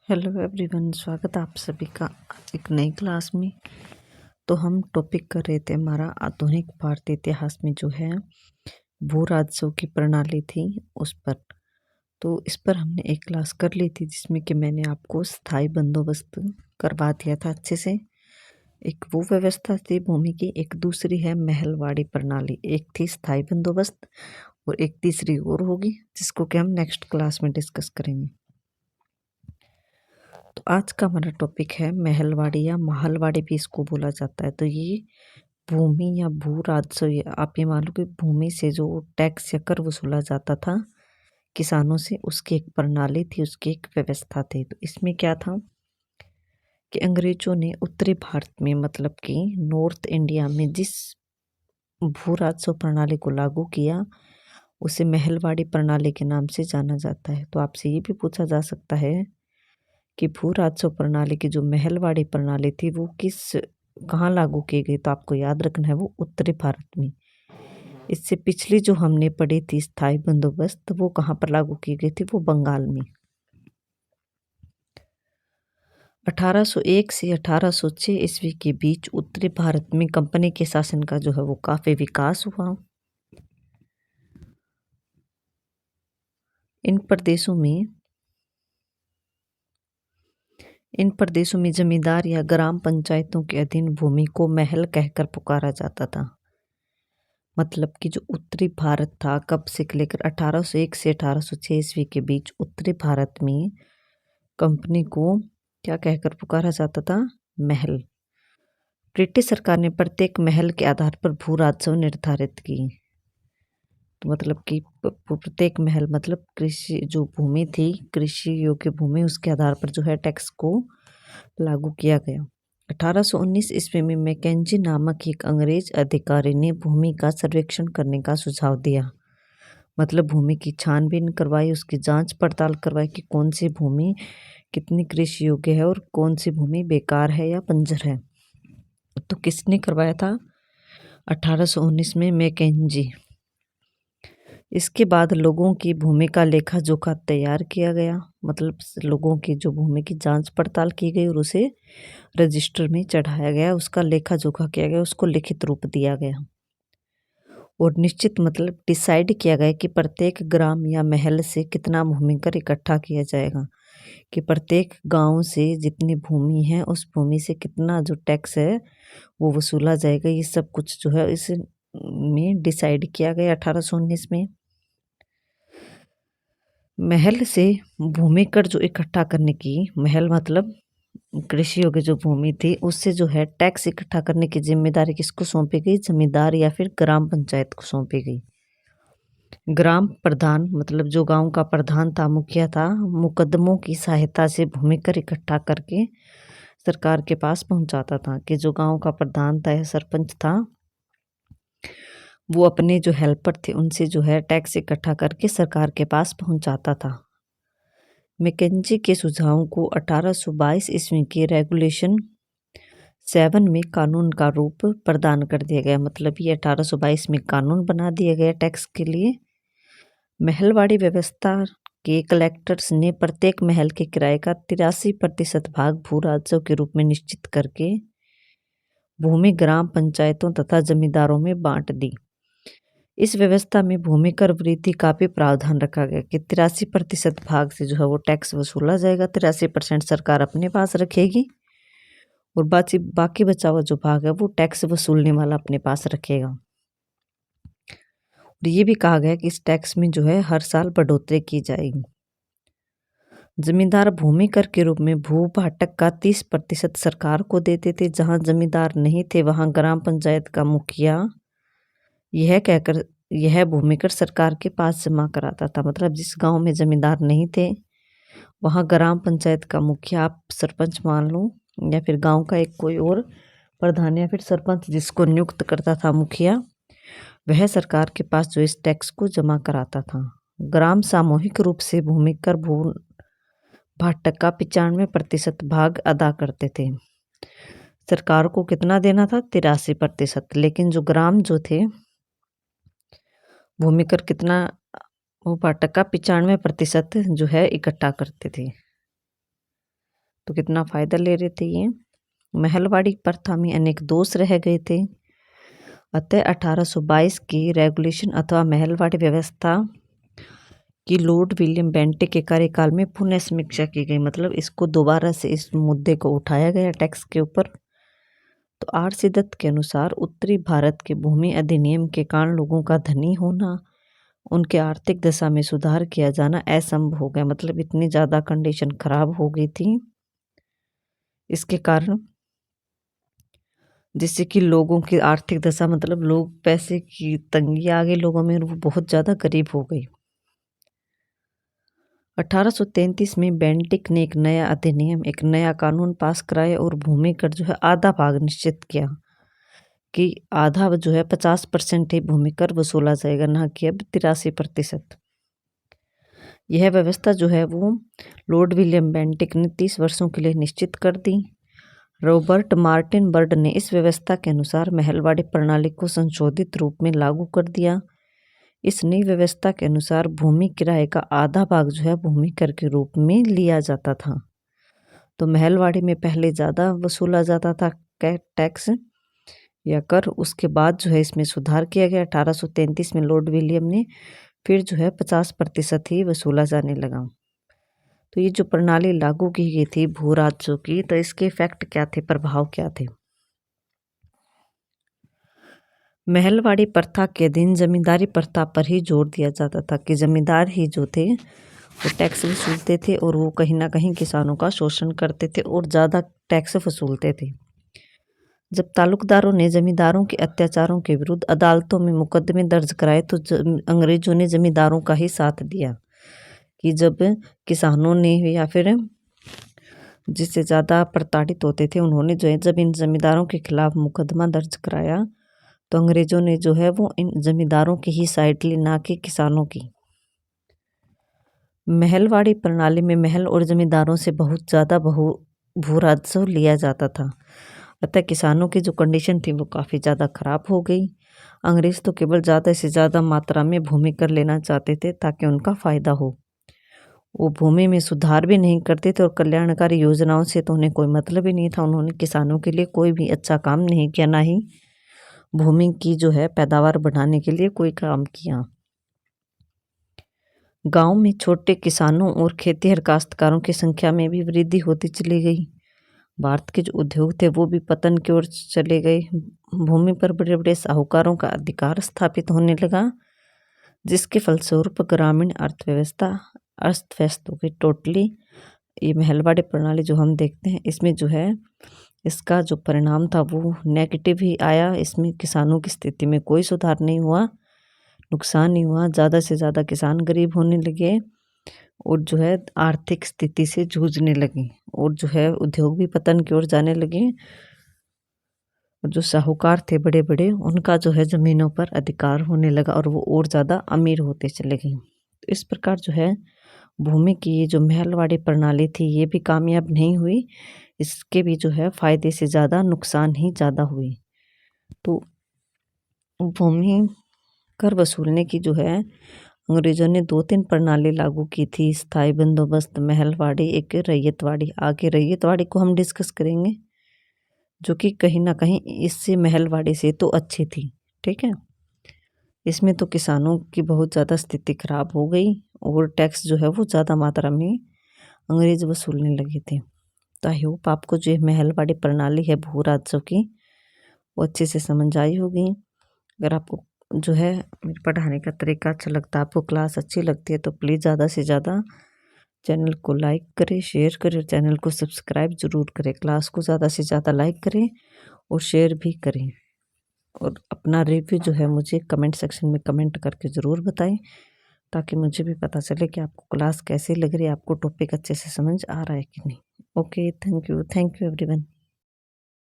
Hello everyone, स्वागत है आप सभी का आज एक नई क्लास में। तो हम टॉपिक कर रहे थे हमारा आधुनिक भारतीय इतिहास में जो है भू राजस्व की प्रणाली थी उस पर। तो इस पर हमने एक क्लास कर ली थी जिसमें कि मैंने आपको स्थायी बंदोबस्त करवा दिया था अच्छे से। एक वो व्यवस्था थी भूमि की, एक दूसरी है महलवाड़ी प्रणाली। एक थी स्थायी बंदोबस्त और एक तीसरी और होगी जिसको कि हम नेक्स्ट क्लास में डिस्कस करेंगे। तो आज का हमारा टॉपिक है महलवाड़ी या महलवाड़ी भी इसको बोला जाता है। तो ये भूमि या भू राजस्व, आप ये मान लो कि भूमि से जो टैक्स या कर वसूला जाता था किसानों से, उसकी एक प्रणाली थी, उसकी एक व्यवस्था थी। तो इसमें क्या था कि अंग्रेजों ने उत्तरी भारत में मतलब कि नॉर्थ इंडिया में जिस भू राजस्व प्रणाली को लागू किया उसे महलवाड़ी प्रणाली के नाम से जाना जाता है। तो आपसे ये भी पूछा जा सकता है कि भू राजस्व प्रणाली की जो महलवाड़ी प्रणाली थी वो कहाँ लागू की गई। तो आपको याद रखना है वो उत्तरी भारत में। इससे पिछली जो हमने पढ़ी थी स्थायी बंदोबस्त, वो कहाँ पर लागू की गई थी, वो बंगाल में। 1801 से 1806 ईस्वी के बीच उत्तरी भारत में कंपनी के शासन का जो है वो काफी विकास हुआ। इन प्रदेशों में जमींदार या ग्राम पंचायतों के अधीन भूमि को महल कहकर पुकारा जाता था। मतलब कि जो उत्तरी भारत था, कब से लेकर 1801 से 1806 ईस्वी के बीच उत्तरी भारत में कंपनी को क्या कहकर पुकारा जाता था, महल। ब्रिटिश सरकार ने प्रत्येक महल के आधार पर भू राजस्व निर्धारित की। तो मतलब कि प्रत्येक महल मतलब कृषि जो भूमि थी, कृषि योग्य भूमि, उसके आधार पर जो है टैक्स को लागू किया गया। 1819 ईस्वी में मैकेंजी नामक एक अंग्रेज अधिकारी ने भूमि का सर्वेक्षण करने का सुझाव दिया। मतलब भूमि की छानबीन करवाई, उसकी जांच पड़ताल करवाई कि कौन सी भूमि कितनी कृषि योग्य है और कौन सी भूमि बेकार है या बंजर है। तो किसने करवाया था? 1819 में मैकेंजी। इसके बाद लोगों की भूमि का लेखा जोखा तैयार किया गया। मतलब लोगों की जो भूमि की जांच पड़ताल की गई और उसे रजिस्टर में चढ़ाया गया, उसका लेखा जोखा किया गया, उसको लिखित रूप दिया गया और निश्चित मतलब डिसाइड किया गया कि प्रत्येक ग्राम या महल से कितना भूमि कर इकट्ठा किया जाएगा, कि प्रत्येक गांव से जितनी भूमि है उस भूमि से कितना जो टैक्स है वो वसूला जाएगा। ये सब कुछ जो है इस में डिसाइड किया गया 1819 में। महल से भूमि कर जो इकट्ठा करने की, महल मतलब कृषि योग्य जो भूमि थी उससे जो है टैक्स इकट्ठा करने की जिम्मेदारी किसको सौंपी गई? जमींदार या फिर ग्राम पंचायत को सौंपी गई। ग्राम प्रधान मतलब जो गांव का प्रधान था, मुखिया था, मुकदमों की सहायता से भूमि कर इकट्ठा करके सरकार के पास पहुंचाता था। कि जो गांव का प्रधान था या सरपंच था वो अपने जो हेल्पर थे उनसे जो है टैक्स इकट्ठा करके सरकार के पास पहुंचाता था। मैकेंजी के सुझावों को 1822 ईस्वी के रेगुलेशन 7 में कानून का रूप प्रदान कर दिया गया। मतलब ये 1822 में कानून बना दिया गया टैक्स के लिए। महलवाड़ी व्यवस्था के कलेक्टर्स ने प्रत्येक महल के किराए का 83% भाग भू राजस्व के रूप में निश्चित करके भूमि ग्राम पंचायतों तथा जमींदारों में बांट दी। इस व्यवस्था में भूमि कर वृद्धि का भी प्रावधान रखा गया कि 83% भाग से जो है वो टैक्स वसूला जाएगा, 83% सरकार अपने पास रखेगी और बाकी बचा हुआ जो भाग है वो टैक्स वसूलने वाला अपने पास रखेगा। और ये भी कहा गया कि इस टैक्स में जो है हर साल बढ़ोतरी की जाएगी। जमींदार भूमि कर के रूप में भू भाटक का 30% सरकार को देते थे। जहां जमींदार नहीं थे वहां ग्राम पंचायत का मुखिया यह भूमि कर सरकार के पास जमा कराता था। मतलब जिस गांव में जमींदार नहीं थे वहां ग्राम पंचायत का मुखिया, आप सरपंच मान लो, या फिर गांव का एक कोई और प्रधान या फिर सरपंच जिसको नियुक्त करता था मुखिया, वह सरकार के पास जो इस टैक्स को जमा कराता था। ग्राम सामूहिक रूप से भूमि कर भू भाटक का 95% भाग अदा करते थे। सरकार को कितना देना था? 83%। लेकिन जो ग्राम जो थे भूमि कर कितना, भू भाटक का 95% जो है इकट्ठा करते थे। तो कितना फ़ायदा ले रहे थे ये। महलवाड़ी प्रथा में अनेक दोष रह गए थे, अतः 1822 की रेगुलेशन अथवा महलवाड़ी व्यवस्था की लॉर्ड विलियम बेंटिक के कार्यकाल में पुनः समीक्षा की गई। मतलब इसको दोबारा से इस मुद्दे को उठाया गया टैक्स के ऊपर। तो आर.सी. दत्त के अनुसार उत्तरी भारत के भूमि अधिनियम के कारण लोगों का धनी होना, उनके आर्थिक दशा में सुधार किया जाना असंभव हो गया। मतलब इतनी ज़्यादा कंडीशन खराब हो गई थी इसके कारण, जिससे कि लोगों की आर्थिक दशा, मतलब लोग पैसे की तंगी आ गई लोगों में, वो बहुत ज़्यादा गरीब हो गई। 1833 में बेंटिक ने एक नया अधिनियम, एक नया कानून पास कराया और भूमि कर जो है आधा भाग निश्चित किया कि आधा जो है 50% ही भूमि कर वसूला जाएगा, ना कि अब 83%। यह व्यवस्था जो है वो लॉर्ड विलियम बेंटिक ने 30 वर्षों के लिए निश्चित कर दी। रॉबर्ट मार्टिन बर्ड ने इस व्यवस्था के अनुसार महलवाड़ी प्रणाली को संशोधित रूप में लागू कर दिया। इस नई व्यवस्था के अनुसार भूमि किराए का आधा भाग जो है भूमि कर के रूप में लिया जाता था। तो महलवाड़ी में पहले ज़्यादा वसूला जाता था टैक्स या कर, उसके बाद जो है इसमें सुधार किया गया 1833 में लॉर्ड विलियम ने, फिर जो है 50% ही वसूला जाने लगा। तो ये जो प्रणाली लागू की गई थी भू राज्यों की, तो इसके इफेक्ट क्या थे, प्रभाव क्या थे। महलवाड़ी प्रथा के अधीन जमींदारी प्रथा पर ही जोर दिया जाता था कि जमींदार ही जो थे वो टैक्स वसूलते थे और वो कहीं ना कहीं किसानों का शोषण करते थे और ज़्यादा टैक्स वसूलते थे। जब तालुकदारों ने जमींदारों के अत्याचारों के विरुद्ध अदालतों में मुकदमे दर्ज कराए तो अंग्रेजों ने जमींदारों का ही साथ दिया कि जब किसानों ने या फिर जिससे ज़्यादा प्रताड़ित होते थे उन्होंने जो है जब इन जमींदारों के खिलाफ मुकदमा दर्ज कराया तो अंग्रेजों ने जो है वो इन जमींदारों की ही साइड ली, ना कि किसानों की। महलवाड़ी प्रणाली में महल और जमींदारों से बहुत ज़्यादा भू राजस्व लिया जाता था, अतः किसानों की जो कंडीशन थी वो काफ़ी ज़्यादा खराब हो गई। अंग्रेज तो केवल ज़्यादा से ज़्यादा मात्रा में भूमि कर लेना चाहते थे ताकि उनका फ़ायदा हो। वो भूमि में सुधार भी नहीं करते थे और कल्याणकारी योजनाओं से तो उन्हें कोई मतलब ही नहीं था। उन्होंने किसानों के लिए कोई भी अच्छा काम नहीं किया, ना ही भूमि की जो है पैदावार बढ़ाने के लिए कोई काम किया। गांव में छोटे किसानों और खेतीहर काश्तकारों की संख्या में भी वृद्धि होती चली गई। भारत के जो उद्योग थे वो भी पतन की ओर चले गए। भूमि पर बड़े बड़े साहूकारों का अधिकार स्थापित होने लगा, जिसके फलस्वरूप ग्रामीण अर्थव्यवस्था अस्त व्यस्त हो गई टोटली। ये महलवाड़ी प्रणाली जो हम देखते हैं इसमें जो है इसका जो परिणाम था वो नेगेटिव ही आया। इसमें किसानों की स्थिति में कोई सुधार नहीं हुआ, नुकसान नहीं हुआ। ज़्यादा से ज़्यादा किसान गरीब होने लगे और जो है आर्थिक स्थिति से जूझने लगे और जो है उद्योग भी पतन की ओर जाने लगे और जो साहूकार थे बड़े बड़े उनका जो है ज़मीनों पर अधिकार होने लगा और वो और ज़्यादा अमीर होते चले गए। तो इस प्रकार जो है भूमि की ये जो महलवाड़ी प्रणाली थी ये भी कामयाब नहीं हुई, इसके भी जो है फायदे से ज़्यादा नुकसान ही ज़्यादा हुए। तो भूमि कर वसूलने की जो है अंग्रेजों ने 2-3 प्रणाली लागू की थी, स्थायी बंदोबस्त, महलवाड़ी, एक रैयतवाड़ी। आगे रैयतवाड़ी को हम डिस्कस करेंगे, जो कि कहीं ना कहीं इससे महलवाड़ी से तो अच्छी थी। ठीक है, इसमें तो किसानों की बहुत ज़्यादा स्थिति खराब हो गई और टैक्स जो है वो ज़्यादा मात्रा में अंग्रेज वसूलने लगे थे। तो आई होप आपको जो महलवाड़ी प्रणाली है भू राजस्व की वो अच्छे से समझ आई होगी। अगर आपको जो है मेरे पढ़ाने का तरीका अच्छा लगता है, आपको क्लास अच्छी लगती है, तो प्लीज़ ज़्यादा से ज़्यादा चैनल को लाइक करें, शेयर करें और चैनल को सब्सक्राइब ज़रूर करें। क्लास को ज़्यादा से ज़्यादा लाइक करें और शेयर भी करें और अपना रिव्यू जो है मुझे कमेंट सेक्शन में कमेंट करके ज़रूर बताएं, ताकि मुझे भी पता चले कि आपको क्लास कैसी लग रही है, आपको टॉपिक अच्छे से समझ आ रहा है कि नहीं। Okay, thank you everyone.